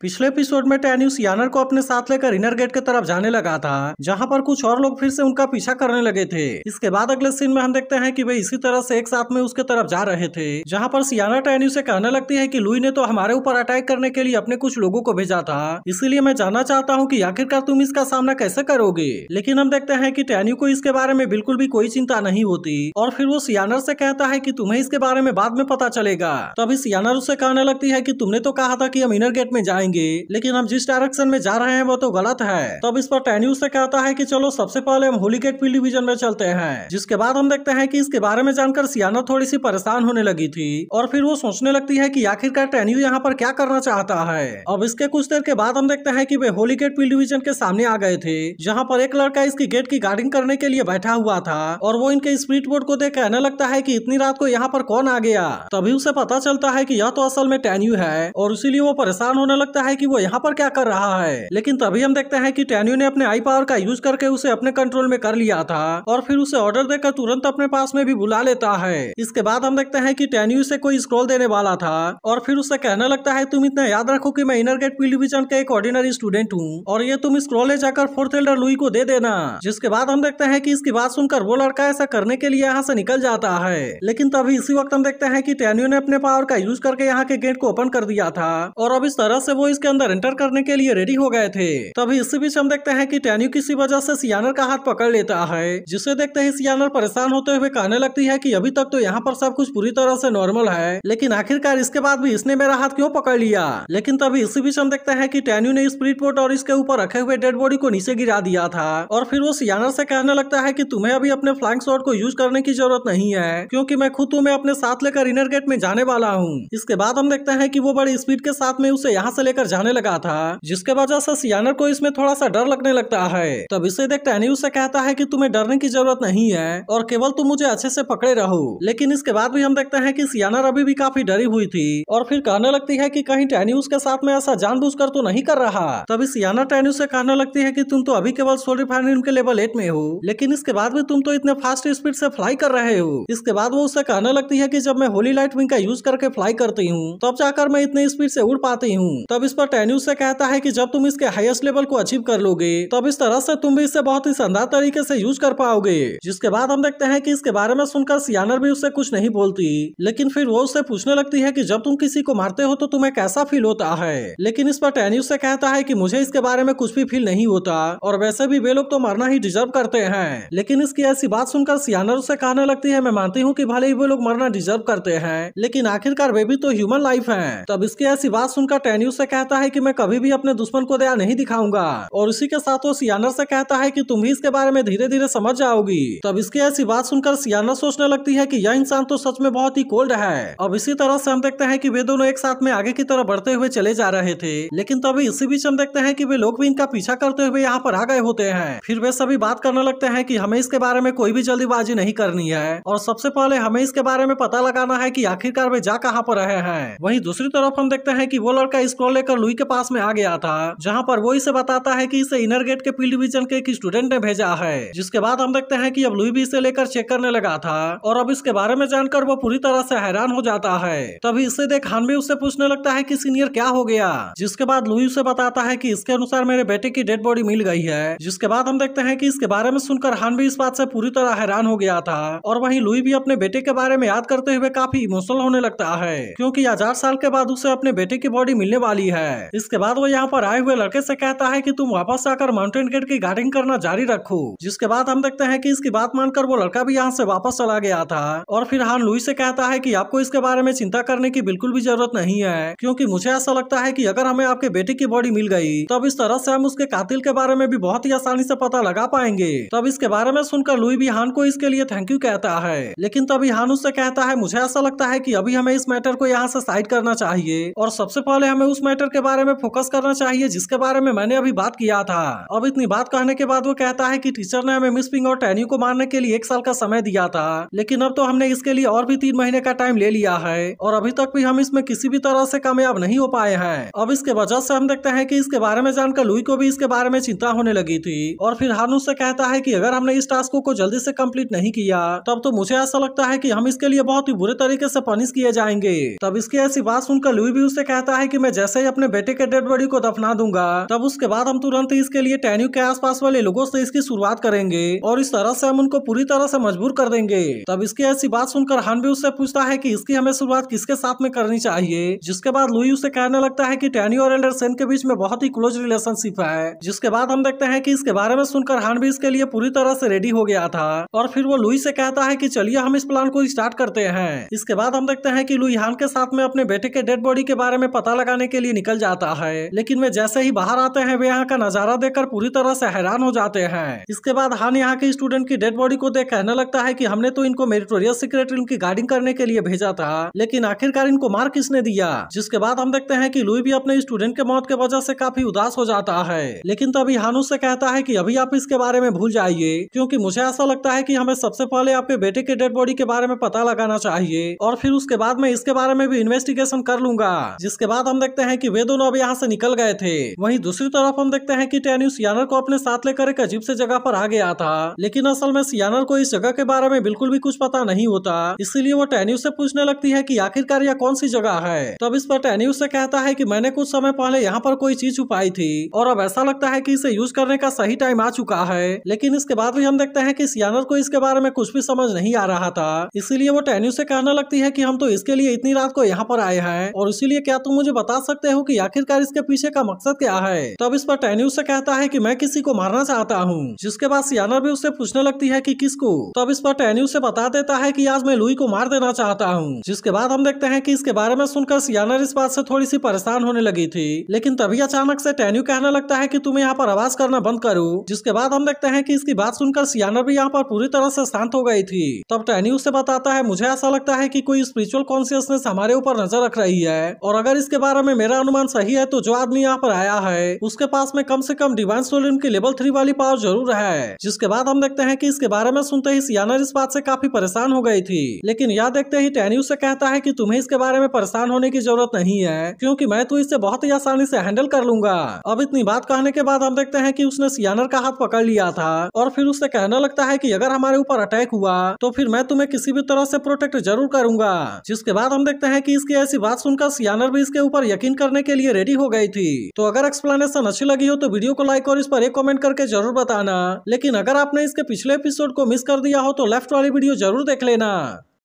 पिछले एपिसोड में टैन्यू सियानर को अपने साथ लेकर इनर गेट की तरफ जाने लगा था, जहां पर कुछ और लोग फिर से उनका पीछा करने लगे थे। इसके बाद अगले सीन में हम देखते हैं कि वे इसी तरह से एक साथ में उसके तरफ जा रहे थे, जहां पर सियाना टैन्यू से कहने लगती है कि लुई ने तो हमारे ऊपर अटैक करने के लिए अपने कुछ लोगों को भेजा था, इसीलिए मैं जानना चाहता हूँ कि आखिरकार तुम इसका सामना कैसे करोगे। लेकिन हम देखते हैं कि टैन्यू को इसके बारे में बिल्कुल भी कोई चिंता नहीं होती और फिर वो सियानर से कहता है कि तुम्हें इसके बारे में बाद में पता चलेगा। तभी सियानर उससे कहने लगती है कि तुमने तो कहा था कि हम इनर गेट में जाएंगे, लेकिन हम जिस डायरेक्शन में जा रहे हैं वो तो गलत है। तब इस पर टैन्यू से कहता है कि चलो सबसे पहले हम होली गेट फील्ड डिवीजन में चलते हैं। जिसके बाद हम देखते हैं कि इसके बारे में जानकर सियाना थोड़ी सी परेशान होने लगी थी और फिर वो सोचने लगती है कि आखिरकार टैन्यू यहाँ पर क्या करना चाहता है। अब इसके कुछ देर के बाद हम देखते हैं कि वे होली गेट फील्ड डिवीजन के सामने आ गए थे, जहाँ पर एक लड़का इसकी गेट की गार्डिंग करने के लिए बैठा हुआ था और वो इनके स्पीड बोट को देख कहने लगता है कि इतनी रात को यहाँ पर कौन आ गया। तभी उसे पता चलता है कि यह तो असल में टैन्यू है और इसीलिए वो परेशान होने लगता है कि वो यहाँ पर क्या कर रहा है। लेकिन तभी हम देखते हैं कि टैन्यू ने अपने आई पावर का यूज करके उसे अपने कंट्रोल में कर लिया था और फिर उसे ऑर्डर देकर तुरंत अपने पास में भी बुला लेता है। इसके बाद हम देखते हैं कि टैन्यू से कोई स्क्रॉल देने वाला था और फिर उसे कहने लगता है तुम इतना याद रखो कि मैं इनर गेट फील्ड डिवीजन का एक ऑर्डिनरी स्टूडेंट हूँ और ये तुम स्क्रॉल ले जाकर फोर्थ एल्डर लुई को दे देना। जिसके बाद हम देखते हैं कि इसकी बात सुनकर वो लड़का ऐसा करने के लिए यहाँ से निकल जाता है। लेकिन तभी इसी वक्त हम देखते हैं कि टैन्यू ने अपने पावर का यूज करके यहाँ के गेट को ओपन कर दिया था और अब इस तरह से वो इसके अंदर एंटर करने के लिए रेडी हो गए थे। तभी इसी बीच हम देखते हैं कि टैन्यू किसी वजह से सियानर का हाथ पकड़ लेता है, जिसे देखते ही सियानर परेशान होते हुए कहने लगती है कि अभी तक तो यहाँ पर सब कुछ पूरी तरह से नॉर्मल है, लेकिन आखिरकार इसके बाद भी इसने मेरा हाथ क्यों पकड़ लिया। लेकिन तभी इसी बीच हम देखते हैं कि टैन्यू ने स्प्रिट बोट और इसके ऊपर रखे हुए डेड बॉडी को नीचे गिरा दिया था और फिर वो सियानर से कहने लगता है कि तुम्हें अभी अपने फ्लाइंग शॉट को यूज करने की जरूरत नहीं है, क्योंकि मैं खुद तुम्हें अपने साथ लेकर इनर गेट में जाने वाला हूँ। इसके बाद हम देखते हैं कि वो बड़ी स्पीड के साथ में उसे यहाँ से लेकर जाने लगा था, जिसके वजह से सियानर को इसमें थोड़ा सा डर लगने लगता है। तब इसे देख टैन्यू से कहता है कि तुम्हें डरने की जरूरत नहीं है और केवल तुम मुझे अच्छे से पकड़े रहो। लेकिन इसके बाद भी हम देखते हैं कि सियानर अभी भी काफी डरी हुई थी और फिर कहने लगती है कि कहीं टैन्यू उसके साथ में ऐसा जानबूझकर तो नहीं कर रहा। तभी सियानर टैन्यू से कहने लगती है कि तुम तो अभी केवल सोल रिफाइनरी के लेवल 8 में हो, लेकिन इसके बाद भी तुम तो इतने फास्ट स्पीड से फ्लाई कर रहे हो। इसके बाद वो उससे कहने लगती है कि जब मैं होली लाइट विंग का यूज करके फ्लाई करती हूँ तब जाकर मैं इतने स्पीड से उड़ पाती हूँ। तब इस पर टैन्यू से कहता है कि जब तुम इसके हाईएस्ट लेवल को अचीव कर लोगे तब इस तरह से तुम भी इसे बहुत ही शानदार तरीके से यूज कर पाओगे। जिसके बाद हम देखते हैं कि इसके बारे में सुनकर सियानर भी उससे कुछ नहीं बोलती, लेकिन फिर वो उससे पूछने लगती है कि जब तुम किसी को मारते हो तो तुम्हें कैसा फील होता है। लेकिन इस पर टैन्यू से कहता है कि मुझे इसके बारे में कुछ भी फील नहीं होता और वैसे भी वे लोग तो मरना ही डिजर्व करते हैं। लेकिन इसकी ऐसी बात सुनकर सियानर उससे कहने लगती है मैं मानती हूँ कि भले ही वो लोग मरना डिजर्व करते हैं, लेकिन आखिरकार वे भी तो ह्यूमन लाइफ है। तब इसकी ऐसी बात सुनकर टैन्यू से कहता है कि मैं कभी भी अपने दुश्मन को दया नहीं दिखाऊंगा और इसी के साथ वो सियानर से कहता है कि तुम भी इसके बारे में धीरे धीरे समझ जाओगी। तब इसकी ऐसी बात सुनकर सियानर सोचने लगती है कि यह इंसान तो सच में बहुत ही कोल्ड है। अब इसी तरह से हम देखते हैं कि वे दोनों एक साथ में आगे की तरफ बढ़ते हुए चले जा रहे थे, लेकिन तभी इसी बीच हम देखते हैं कि वे लोग भी इनका पीछा करते हुए यहाँ पर आ गए होते हैं। फिर वे सभी बात करने लगते हैं कि हमें इसके बारे में कोई भी जल्दीबाजी नहीं करनी है और सबसे पहले हमें इसके बारे में पता लगाना है कि आखिरकार वे जा कहाँ पर रहे हैं। वहीं दूसरी तरफ हम देखते हैं कि वो लड़का स्क्रॉल लेकर लुई के पास में आ गया था, जहाँ पर वो इसे बताता है कि इसे इनर गेट के फील्ड डिवीजन के एक स्टूडेंट ने भेजा है। जिसके बाद हम देखते हैं कि अब लुई भी इसे लेकर चेक करने लगा था और अब इसके बारे में जानकर वो पूरी तरह से हैरान हो जाता है। तभी इसे देख हान भी उससे पूछने लगता है कि सीनियर क्या हो गया। जिसके बाद लुई उसे बताता है कि इसके अनुसार मेरे बेटे की डेड बॉडी मिल गई है। जिसके बाद हम देखते हैं कि इसके बारे में सुनकर हान भी इस बात से पूरी तरह हैरान हो गया था और वहीं लुई भी अपने बेटे के बारे में याद करते हुए काफी इमोशनल होने लगता है, क्योंकि 1000 साल के बाद उसे अपने बेटे की बॉडी मिलने वाली है। इसके बाद वो यहाँ पर आए हुए लड़के से कहता है कि तुम वापस आकर माउंटेन गेट की गार्डिंग करना जारी रखो। जिसके बाद हम देखते हैं कि इसकी बात मानकर वो लड़का भी यहाँ से वापस चला गया था और फिर हान लुई से कहता है कि आपको इसके बारे में चिंता करने की बिल्कुल भी जरूरत नहीं है, क्योंकि मुझे ऐसा लगता है कि अगर हमें आपके बेटे की बॉडी मिल गई तब इस तरह से हम उसके कातिल के बारे में भी बहुत ही आसानी से पता लगा पाएंगे। तब इसके बारे में सुनकर लुई भी हान को इसके लिए थैंक यू कहता है, लेकिन तभी हान उससे कहता है मुझे ऐसा लगता है कि अभी हमें इस मैटर को यहाँ से साइड करना चाहिए और सबसे पहले हमें उस मैटर के बारे में फोकस करना चाहिए जिसके बारे में मैंने अभी बात किया था। अब इतनी बात कहने के बाद वो कहता है कि टीचर ने हमें मिस पिंग और टैन्यू को मारने के लिए 1 साल का समय दिया था, लेकिन अब तो हमने इसके लिए और भी 3 महीने का टाइम ले लिया है और अभी तक भी हम इसमें किसी भी तरह से कामयाब नहीं हो पाए हैं। अब इसके वजह से हम देखते हैं कि इसके बारे में जानकर लुई को भी इसके बारे में चिंता होने लगी थी और फिर हान उससे कहता है कि अगर हमने इस टास्क को जल्दी से कंप्लीट नहीं किया तब तो मुझे ऐसा लगता है कि हम इसके लिए बहुत ही बुरे तरीके से पनिश किए जाएंगे। तब इसकी ऐसी बात सुनकर लुई भी उससे कहता है कि मैं जैसे ही अपने बेटे के डेड बॉडी को दफना दूंगा, तब उसके बाद हम तुरंत इसके लिए टैन्यू के आसपास वाले लोगों से इसकी शुरुआत करेंगे और इस तरह से हम उनको पूरी तरह से मजबूर कर देंगे। तब इसकी ऐसी बात सुनकर हान भी उससे पूछता है कि इसकी हमें शुरुआत किसके साथ में करनी चाहिए। जिसके बाद लुई उसे कहने लगता है कि टैन्यू और एल्डर सेन के बीच में बहुत ही क्लोज रिलेशनशिप है। जिसके बाद हम देखते हैं कि इसके बारे में सुनकर हान भी इसके लिए पूरी तरह से रेडी हो गया था और फिर वो लुई से कहता है कि चलिए हम इस प्लान को स्टार्ट करते हैं। इसके बाद हम देखते हैं कि लुई हान के साथ में अपने बेटे के डेड बॉडी के बारे में पता लगाने के लिए निकल जाता है, लेकिन वे जैसे ही बाहर आते हैं वे यहाँ का नजारा देखकर पूरी तरह से हैरान हो जाते हैं। इसके बाद हान यहाँ के स्टूडेंट की डेड बॉडी को देख कहने लगता है कि हमने तो इनको मेरिटोरियस सीक्रेट रूम की गार्डिंग करने के लिए भेजा था, लेकिन आखिरकार इनको मार किसने दिया। जिसके बाद हम देखते हैं कि लुई भी अपने स्टूडेंट के मौत के वजह से काफी उदास हो जाता है, लेकिन तभी हान उससे कहता है कि अभी आप इसके बारे में भूल जाइए, क्योंकि मुझे ऐसा लगता है कि हमें सबसे पहले आपके बेटे के डेड बॉडी के बारे में पता लगाना चाहिए और फिर उसके बाद मैं इसके बारे में भी इन्वेस्टिगेशन कर लूंगा। जिसके बाद हम देखते हैं कि वे दोनों अब यहाँ से निकल गए थे। वहीं दूसरी तरफ हम देखते हैं कि टैन्यू सियानर को अपने साथ लेकर एक अजीब से जगह पर आ गया था, लेकिन असल में सियानर को इस जगह के बारे में बिल्कुल भी कुछ पता नहीं होता, इसीलिए वो टैन्यू से पूछने लगती है कि आखिरकार यह कौन सी जगह है। तब इस पर टैन्यू से कहता है कि मैंने कुछ समय पहले यहाँ पर कोई चीज छुपाई थी और अब ऐसा लगता है कि इसे यूज करने का सही टाइम आ चुका है। लेकिन इसके बाद भी हम देखते हैं कि सियानर को इसके बारे में कुछ भी समझ नहीं आ रहा था, इसीलिए वो टैन्यू से कहने लगती है कि हम तो इसके लिए इतनी रात को यहाँ पर आए हैं और इसीलिए क्या तुम मुझे बता सकते हो कि आखिरकार इसके पीछे का मकसद क्या है। तब इस पर टैन्यू से कहता है कि मैं किसी को मारना चाहता हूँ। जिसके बाद सियानर भी उससे पूछने लगती है कि किसको। तब इस पर टैन्यू से बता देता है कि आज मैं लुई को मार देना चाहता हूँ। जिसके बाद हम देखते हैं कि इसके बारे में सुनकर सियानर इस बात से थोड़ी सी परेशान होने लगी थी, लेकिन तभी अचानक से टैन्यू कहने लगता है कि तुम यहाँ पर आवाज करना बंद करो। जिसके बाद हम देखते हैं कि इसकी बात सुनकर सियानर भी यहाँ पर पूरी तरह से शांत हो गई थी। तब टैन्यू से बताता है मुझे ऐसा लगता है कि कोई स्पिरिचुअल कॉन्शियसनेस हमारे ऊपर नजर रख रही है और अगर इसके बारे में मेरा अनुमान सही है तो जो आदमी यहाँ पर आया है उसके पास में कम से कम डिवाइन सोल की लेवल 3 वाली पावर जरूर है। जिसके बाद हम देखते हैं कि इसके बारे में सुनते ही सियानर इस बात से काफी परेशान हो गई थी, लेकिन यह देखते ही टैन्यू से कहता है कि तुम्हें इसके बारे में परेशान होने की जरूरत नहीं है, क्योंकि मैं तो इसे बहुत ही आसानी से हैंडल कर लूंगा। अब इतनी बात कहने के बाद हम देखते हैं कि उसने सियानर का हाथ पकड़ लिया था और फिर उससे कहने लगता है कि अगर हमारे ऊपर अटैक हुआ तो फिर मैं तुम्हें किसी भी तरह से प्रोटेक्ट जरूर करूंगा। जिसके बाद हम देखते हैं कि इसकी ऐसी बात सुनकर सियानर भी इसके ऊपर यकीन करने के लिए रेडी हो गई थी। तो अगर एक्सप्लेनेशन अच्छी लगी हो तो वीडियो को लाइक और इस पर एक कमेंट करके जरूर बताना, लेकिन अगर आपने इसके पिछले एपिसोड को मिस कर दिया हो तो लेफ्ट वाली वीडियो जरूर देख लेना।